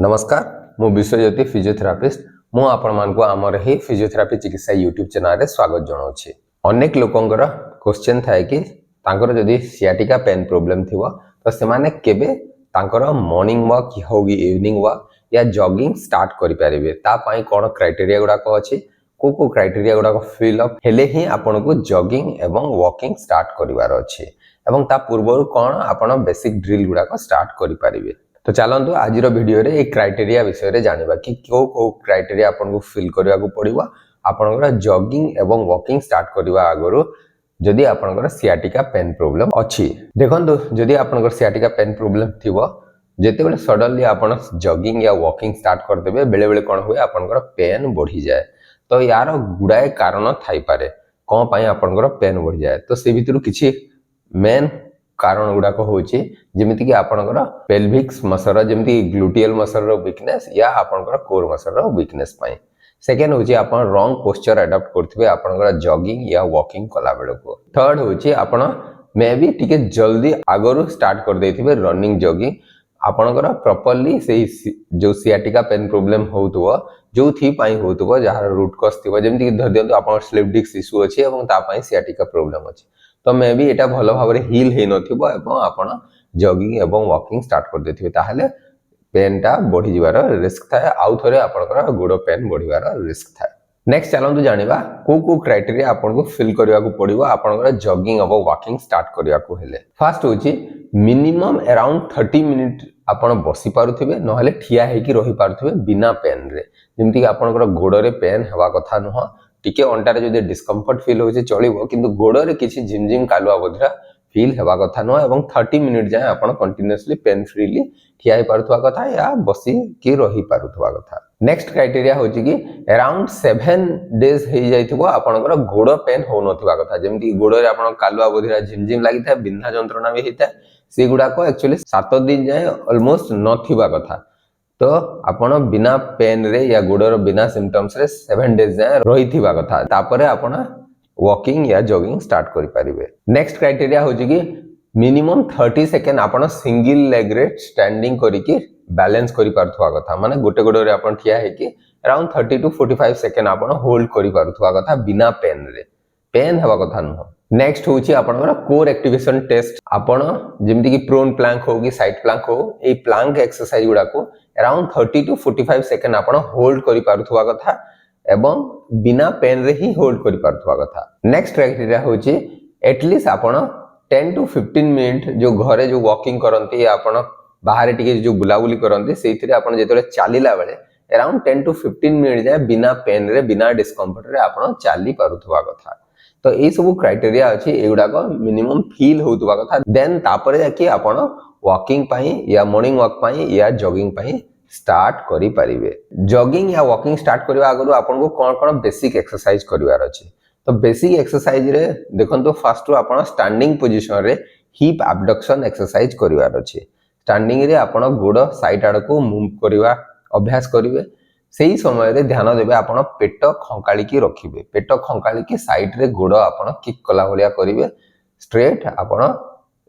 नमस्कार मु विश्वज्योति फिजियोथेरापिस्ट मु आपण मानको आमर ही फिजियोथेरापी चिकित्सा यूट्यूब चैनल रे स्वागत जणाउछि। अनेक लोकंकर क्वेश्चन थाए कि तांकर जदी सियाटिका पेन प्रॉब्लम थिवो तो से माने केबे तांकर मॉर्निंग वॉक होगी इवनिंग वॉक या जॉगिंग स्टार्ट करि परिबे ता पई कोन क्राइटेरिया गुडा को अछि को क्राइटेरिया गुडा को फिल अप हेले ही आपण को जॉगिंग एवं वॉकिंग स्टार्ट करिवार अछि एवं ता पूर्वरु कोन आपण बेसिक ड्रिल गुडा को स्टार्ट करि परिबे। तो चलतु आज भिडियो रे एक क्राइटेरिया विषय रे जानिबा कि को क्राइटेरिया आपन को फिल करबा को पड़िबो आपनकर जॉगिंग एवं वॉकिंग स्टार्ट करबा आगरो जदि आपनकर सियाटिका पेन प्रॉब्लम अछि। देखंतु जदि आपनकर सियाटिका पेन प्रॉब्लम थिवो जेते बेले सडनली आपन जॉगिंग या वॉकिंग स्टार्ट कर देबे बेले बेले कोन होय आपनकर पेन बढ़ी जाए। तो यार गुडाए कारण थाई पारे कोन पई आपनकर पेन बढ़ी जाए। तो से भितरु किछि मेन कारण गुडा को होची जेमिति कि आपनकर पेल्विक मसल जेमिति ग्लूटियल मसल रो वीकनेस या आपनकर कोर मसल रो वीकनेस पई। सेकंड होची आपन रॉन्ग पोस्चर अडॉप्ट करथिबे आपनकर जॉगिंग या वॉकिंग कला बेले को। थर्ड होची आपन मे बी टिके जल्दी आगरो स्टार्ट कर देथिबे रनिंग जॉगिंग आपनकर प्रॉपर्ली से जो सियाटिका पेन प्रॉब्लम होतुवा जो थी पई होतुवा जहार रूट कॉज थिबा जेमिति कि धर दियंतु आपन स्लिप डिस्क इशू अछि एवं ता पई सियाटिका प्रॉब्लम अछि। तो मे भी एटा भलो भाबरे हील हे नथिबो एवं आपण जॉगिंग एवं वॉकिंग स्टार्ट कर देथिबे ताहले पेनटा बढ़ी जिवार रिस्क थाए आउ थरे आपनकर गोडो पेन बढ़िवार रिस्क थाए। नेक्स्ट चलंतु जानिबा को क्राइटेरिया आपन को फिल करिया को पड़िबो आपनकर जॉगिंग एवं वॉकिंग स्टार्ट करिया को हेले। फर्स्ट होची मिनिमम अराउंड 30 मिनिट आपण बसी पारुथिबे नहले ठिया हे कि रही पारुथिबे बिना पेन रे जेमति कि आपनकर गोडो रे पेन हेवा कथा नह टिके अंटारे जदि डिस्कम्फर्ट फील होचे चलिबो किंतु गोडो रे किछि झिमझिम कालुआ बधरा फील हेवा कथा न एवं 30 मिनिट जाय आपण कंटीन्यूअसली पेन फ्रीली ठिया हे पारुथवा कथा या बसी कि रही पारुथवा कथा। नेक्स्ट क्राइटेरिया होची कि अराउंड 7 डेज हे जाइथिबो आपनकर गोडो पेन हो नथिबा कथा जेमति गोडो रे आपण कालुआ बधरा झिमझिम लागिथा बिन्धा जंत्रणा भी हिता से गुडा को एक्चुअली 7 दिन जाय ऑलमोस्ट नथिबा कथा। तो आपण बिना पेन रे या गोडर बिना सिम्पटम्स रे 7 डेज जाय रहिथिबा कथा तापरे आपण वॉकिंग या जॉगिंग स्टार्ट करि परिबे। नेक्स्ट क्राइटेरिया होची कि मिनिमम 30 सेकंड आपण सिंगल लेग रे स्टैंडिंग करी कि बैलेंस करि पारथवा कथा माने गोटे गोडो रे आपण ठिया हे कि अराउंड 30 टू 45 सेकंड आपण होल्ड करि पारथवा कथा बिना पेन रे पेन हेबा कथा न। नेक्स्ट होची आपनकर कोर एक्टिवेशन टेस्ट आपण जेमति कि प्रोन प्लैंक हो कि साइड प्लैंक हो ए प्लैंक एक्सरसाइज गुडा को अराउंड 30 टू 45 सेकंड आपण होल्ड करि पारथवा कथा एवं बिना पेन रे ही होल्ड करि पारथवा कथा। नेक्स्ट क्राइटेरिया होची एटलीस्ट आपण 10 टू 15 मिनिट जो घरे जो वॉकिंग करंती आपण बाहर टिके जो बुलाबुली करंती सेथिरे आपण जेतले चालीला बेले अराउंड 10 टू 15 मिनिट जाय बिना पेन रे बिना डिस्कम्फर्ट रे आपण चाली पारुथवा कथा। तो ए सब क्राइटेरिया अछि एगुडा को मिनिमम फील होतबा कथा देन तापरे जाकी आपण वॉकिंग पई या मॉर्निंग वॉक पई या जॉगिंग पई स्टार्ट करि परिबे। जॉगिंग या वॉकिंग स्टार्ट करबा आगरो आपण को कोन बेसिक एक्सरसाइज करिवार अछि। तो बेसिक एक्सरसाइज रे देखंतो फर्स्ट आपण स्टैंडिंग पोजीशन रे हिप एब्डक्शन एक्सरसाइज करिवार अछि। स्टैंडिंग रे आपण गोड साइड आड़ को मूव करबा अभ्यास करिवे सेही समय रे ध्यान देबे आपण पेट खंकाळी की रखिबे पेट खंकाळी की साइड रे गोड आपण किक कला भलिया करिवे स्ट्रेट आपण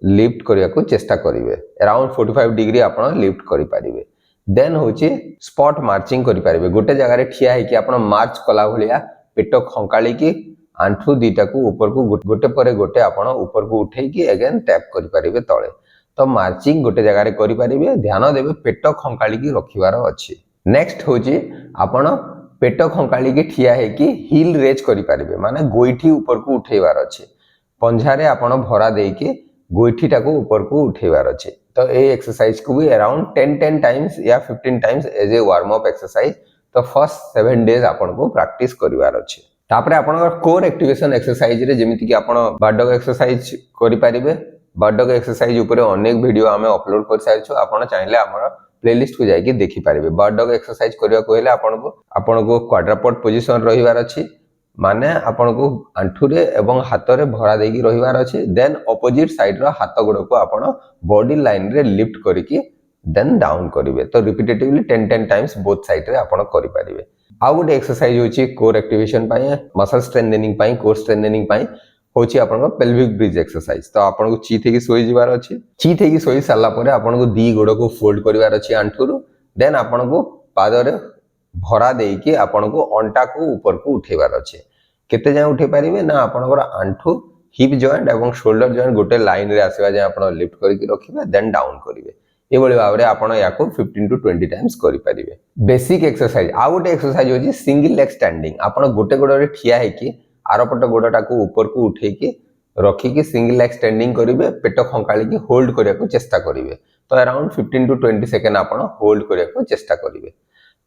लिफ्ट करिया को चेष्टा करिवे अराउंड 45 डिग्री आपण लिफ्ट करि परिवे। देन होची स्पॉट मार्चिंग करि परिवे गोटे जगह रे ठिया हे कि आपण मार्च कला भलिया पेट खंकाळी की आंठू दीटा को ऊपर को गोटे परे गोटे आपण ऊपर को उठै कि अगेन टैप करि परिवे तळे। तो मार्चिंग गोटे जगह रे करि परिवे ध्यान देबे पेट खंकाळी की रखिवार अछि। नेक्स्ट होची आपण पेट खंकाळी की ठिया हे कि हील रेज करि परिवे माने गोइठी ऊपर को उठेवार अछि पंझारे आपण भरा देई कि गोइठीटा को ऊपर को उठेवार अछि। तो ए एक्सरसाइज को भी अराउंड 10 टाइम्स या 15 times as a warm up exercise तो फर्स्ट 7 डेज आपण को प्रैक्टिस करिवार अछि। तापरे आपण कोर एक्टिवेशन एक्सरसाइज रे जेमिति कि आपण बाडग एक्सरसाइज करि परिवे बाडग एक्सरसाइज ऊपर अनेक वीडियो हमें अपलोड कर सारिछु आपण चाहिले हमर प्लेलिस्ट को जाई कि देखि परिवे। बर्ड डॉग एक्सरसाइज करिया को हेले आपन को क्वाड्रापॉड पोजीशन रहिवार अछि माने आपन को आंठू रे एवं हाथ रे भरा देकी रहिवार अछि। देन ऑपोजिट साइड रो हाथ गोड़ को आपन बॉडी लाइन रे लिफ्ट करिकि देन डाउन करिवे। तो रिपीटेटिवली 10 टाइम्स बोथ साइड रे आपन करि परिवे। आ गुड एक्सरसाइज होची कोर एक्टिवेशन पई मसल स्ट्रेंथनिंग पई कोर स्ट्रेंथनिंग पई होची आपन पेल्विक ब्रिज एक्सरसाइज। तो आपन को चीत हे कि सोई जिवार अछि चीत हे कि सोई साला परे आपन को दी गोड़ को फोल्ड करिवार अछि आंठू रो देन आपण को पाद रे भरा देकी आपण को अंटा को ऊपर को उठेबार अछि केते जाय उठे परिबे ना आपनकर आंठू हिप जॉइंट एवं शोल्डर जॉइंट गोटे लाइन रे आसीबा जे आपण लिफ्ट करके रखिबे देन डाउन करिवे एभली भाव रे आपण याको 15 टू 20 टाइम्स करि परिबे बेसिक एक्सरसाइज आ गोटे एक्सरसाइज होजी सिंगल लेग स्टैंडिंग आपण गोटे गोड़ रे ठिया हेकी आरपट गोड़टा को ऊपर को उठेकी रखिकी सिंगल लेग स्टैंडिंग करिवे पेट खंकाळी की होल्ड करिया को चेष्टा करिवे तो अराउंड 15 टू 20 सेकंड आपण होल्ड करिया को चेष्टा करिवे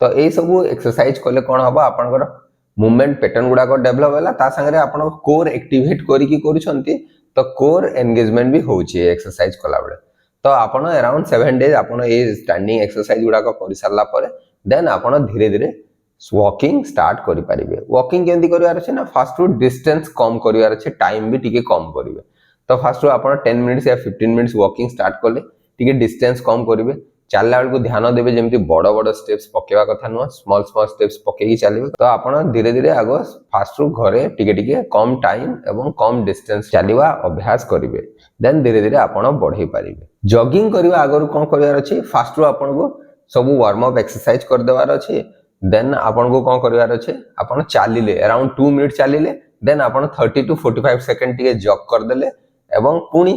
तो ए सब एक्सरसाइज कले कोन हबो आपनकर मूवमेंट पैटर्न गुडा को डेवलप होला ता संगे आपण कोर एक्टिवेट करी की करूछंती तो कोर एंगेजमेंट भी होउची एक्सरसाइज कला बेले तो आपण अराउंड 7 डेज आपण ए स्टैंडिंग एक्सरसाइज गुडा को करि सारला परे देन आपण धीरे धीरे वॉकिंग स्टार्ट करि परिबे वॉकिंग केंती करिवार छै ना फास्ट टू डिस्टेंस कम करिवार छै टाइम भी टिके कम करिवे तो फास्ट टू आपण 10 मिनिट्स या 15 मिनिट्स वॉकिंग स्टार्ट करले टिके डिस्टेंस कम करिवे चलला बेल को ध्यान देबे जेमति बड़ बड़ स्टेप्स पकेवा कथा न स्मॉल स्मॉल स्टेप्स पकेकी चलिबे तो आपण धीरे धीरे आगो फास्ट टू घरे टिके टिके कम टाइम एवं कम डिस्टेंस चलिवा अभ्यास करिवे देन धीरे धीरे आपण बढ़ई परिबे जॉगिंग करिवा आगर कोन करिवार अछि फास्ट टू आपण को सब वार्म अप एक्सरसाइज कर देवार अछि देन आपण को कोन करिवार अछि आपण चालिले अराउंड 2 मिनिट चालिले देन आपण 30 टू 45 सेकंड टिके जॉग कर देले एवं पुनी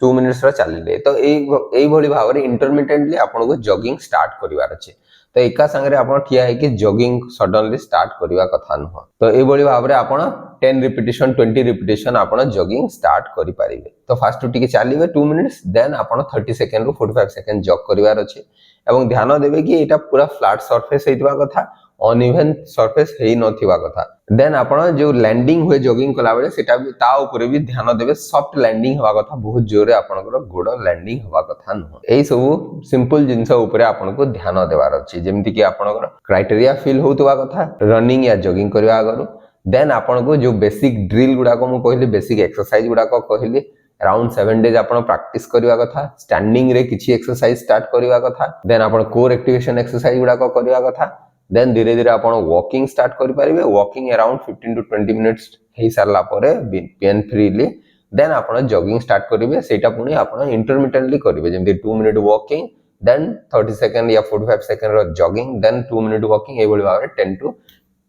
2 मिनिट्स रा चलिले तो एई भली भाव रे इंटरमिटेंटली आपण को जॉगिंग स्टार्ट करिवार अछि तो एका संगे आपण ठिया है कि जॉगिंग सडनली स्टार्ट करिवा कथा न तो एई भली भाव रे आपण 10 रिपीटिशन 20 रिपीटिशन आपण जॉगिंग स्टार्ट करि परिबे तो फास्ट टिके चलिबे 2 मिनिट्स देन आपण 30 सेकंड रो 45 सेकंड जॉग करिवार अछि एवं ध्यान देबे कि एटा पूरा फ्लैट सरफेस हेतिबा कथा अनइवन सरफेस हेई नथिबा कथा देन आपण जो लैंडिंग हुए जॉगिंग कला बेले सेटा भी ता ऊपर भी ध्यान देबे सॉफ्ट लैंडिंग हवा कथा बहुत जोरे आपनकर गोड़ लैंडिंग हवा कथा न एई सब सिंपल जिंस ऊपर आपण को ध्यान देवार अछि जेमति कि आपनकर क्राइटेरिया फील होतबा कथा रनिंग या जॉगिंग करबा आगरो देन आपण को जो बेसिक ड्रिल गुडा को मु कहली बेसिक एक्सरसाइज गुडा को कहली अराउंड 7 डेज आपण प्रैक्टिस करबा कथा स्टैंडिंग रे किछि एक्सरसाइज स्टार्ट करबा कथा देन आपण कोर एक्टिवेशन एक्सरसाइज गुडा को करबा कथा देन धीरे धीरे आपण वॉकिंग स्टार्ट करि परिबे वॉकिंग अराउंड 15 टू 20 मिनिट्स हेई सारला परे पेन फ्रीली देन आपण जॉगिंग स्टार्ट करिवे सेटा पुनी आपण इंटरमिटेंटली करिवे जेमति 2 मिनिट वॉकिंग देन 30 सेकंड या 45 सेकंड रो जॉगिंग देन 2 मिनिट वॉकिंग एबोली भाव रे 10 टू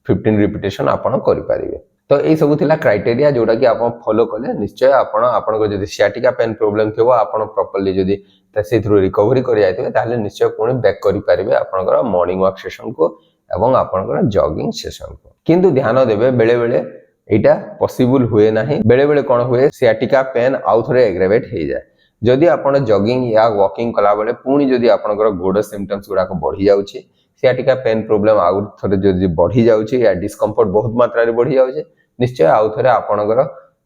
15 रिपीटिशन आपण करि परिबे तो ए सब थिला क्राइटेरिया जोडा कि आपण फॉलो कले निश्चय आपण को जदी सियाटिका पेन प्रॉब्लम थिबो आपण प्रॉपर्ली जदी से थ्रू रिकवरी करि जायतिबे ताले निश्चय पुनी बैक करि परिबे आपनकर मॉर्निंग वॉक सेशन को एवं आपनकर जॉगिंग सेशन को किंतु ध्यान देबे बेले बेले एटा पॉसिबल हुए नाही बेले बेले कोन हुए सियाटिका पेन आउ थरे एग्रेवेट हे जाय जदी आपण जॉगिंग या वॉकिंग कला बेले पुनी जदी आपनकर गोड सिम्पटम्स गुडा को बढ़ी जाउची सियाटिका पेन प्रॉब्लम आउ थरे जदी बढ़ी जाउची या डिस्कम्फर्ट बहुत मात्रा रे बढ़ी जाउची निश्चय आउ थरे आपनकर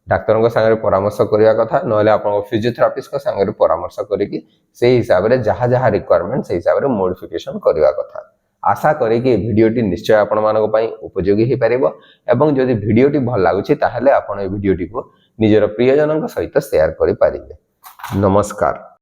डाक्टर को संगे परामर्श करिया कथा नले आपन फिजियोथेरापिस्ट को संगे परामर्श करिकि से हिसाब रे जहा जहा रिक्वायरमेंट से हिसाब रे मॉडिफिकेशन करिया कथा आशा करे कि वीडियोटी निश्चय आपण मानको पई उपयोगी हे परिबो एवं जदि वीडियोटी भल लागुछि ताहले आपण ए वीडियोटी को निजर प्रियजनक सहित शेयर करि परिबे नमस्कार।